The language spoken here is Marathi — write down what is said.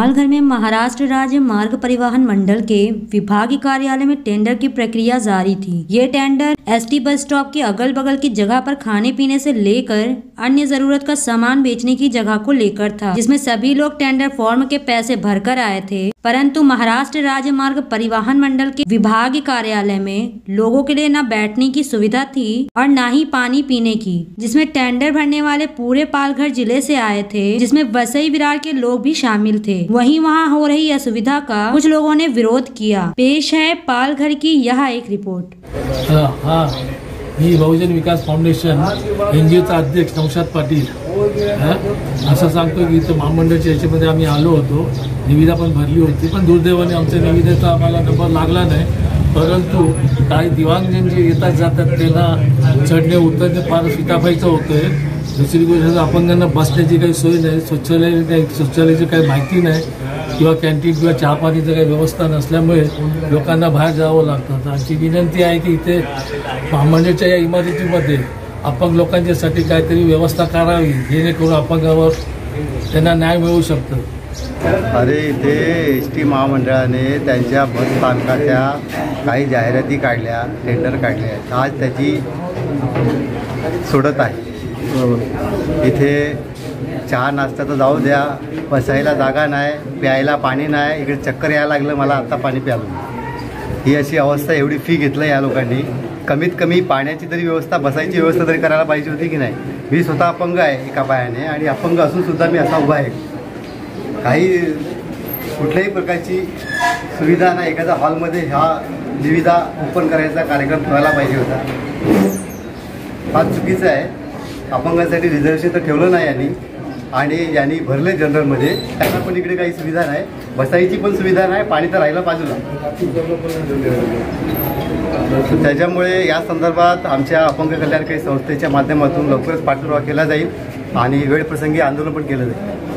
पालघर में महाराष्ट्र राज्य मार्ग परिवहन मंडल के विभागीय कार्यालय में टेंडर की प्रक्रिया जारी थी। ये टेंडर एसटी बस स्टॉप के अगल बगल की जगह पर खाने पीने से लेकर अन्य जरूरत का सामान बेचने की जगह को लेकर था, जिसमें सभी लोग टेंडर फॉर्म के पैसे भरकर आए थे। परंतु महाराष्ट्र राज्य मार्ग परिवहन मंडल के विभागीय कार्यालय में लोगों के लिए न बैठने की सुविधा थी और न ही पानी पीने की, जिसमें टेंडर भरने वाले पूरे पालघर जिले से आए थे, जिसमें वसई विरार के लोग भी शामिल थे। वहीं वहां हो रही असुविधा का कुछ लोगों ने विरोध किया। पेश है पालघर की यह एक रिपोर्ट। मी बहुजन विकास फाउंडेशन एनजीओचा अध्यक्ष नौशाद पाटील असं सांगतो की इथं महामंडळाच्या याच्यामध्ये आम्ही आलो होतो, निविदा पण भरली होती, पण दुर्दैवाने आमच्या निविदेचा आम्हाला नंबर लागला नाही। परंतु काही दिव्यांगजन जे येतात जातात त्यांना चढणे उतरणे फार सीताफाईचं होतंय। दुसरी गोष्ट अपंगांना बसण्याची काही सोय नाही, शौचालयाची काही माहिती नाही किंवा कॅन्टीन किंवा चहा पाणीची काही व्यवस्था नसल्यामुळे लोकांना बाहेर जावं लागतं। आमची विनंती आहे की इथे महामंडळाच्या या इमारतीमध्ये अपंग लोकांच्यासाठी काहीतरी व्यवस्था करावी, जेणेकरून अपंगावर त्यांना न्याय मिळू शकतो। अरे इथे एसटी महामंडळाने त्यांच्या बस स्थानकाच्या काही जाहिराती काढल्या, टेंडर काढले आहेत, आज त्याची सोडत आहे। इथे चहा नाश्ता तर जाऊ द्या, बसायला जागा नाही, प्यायला पाणी नाही, इकडे चक्कर यायला लागलं मला, आता पाणी प्यालं। ही अशी अवस्था, एवढी फी घेतलं या लोकांनी। कमीत कमी पाण्याची तरी व्यवस्था, बसायची व्यवस्था तरी करायला पाहिजे होती की नाही। मी स्वतः अपंग आहे एका पायाने, आणि अपंग असून सुद्धा मी असा उभा आहे। काही कुठल्याही प्रकारची सुविधा नाही। एखाद्या हॉलमध्ये ह्या निविदा ओपन करायचा कार्यक्रम ठेवायला पाहिजे होता। फार चुकीचं आहे। अपंगांसाठी रिझर्वेशन तर ठेवलं नाही यांनी, आणि यांनी भरले जनरलमध्ये, त्यांना पण इकडे काही सुविधा नाही, बसायची पण सुविधा नाही, पाणी तर राहिलं बाजूला। त्याच्यामुळे या संदर्भात आमच्या अपंग कल्याणकारी संस्थेच्या माध्यमातून लवकरच पाठपुरावा केला जाईल आणि वेळप्रसंगी आंदोलन पण केलं जाईल।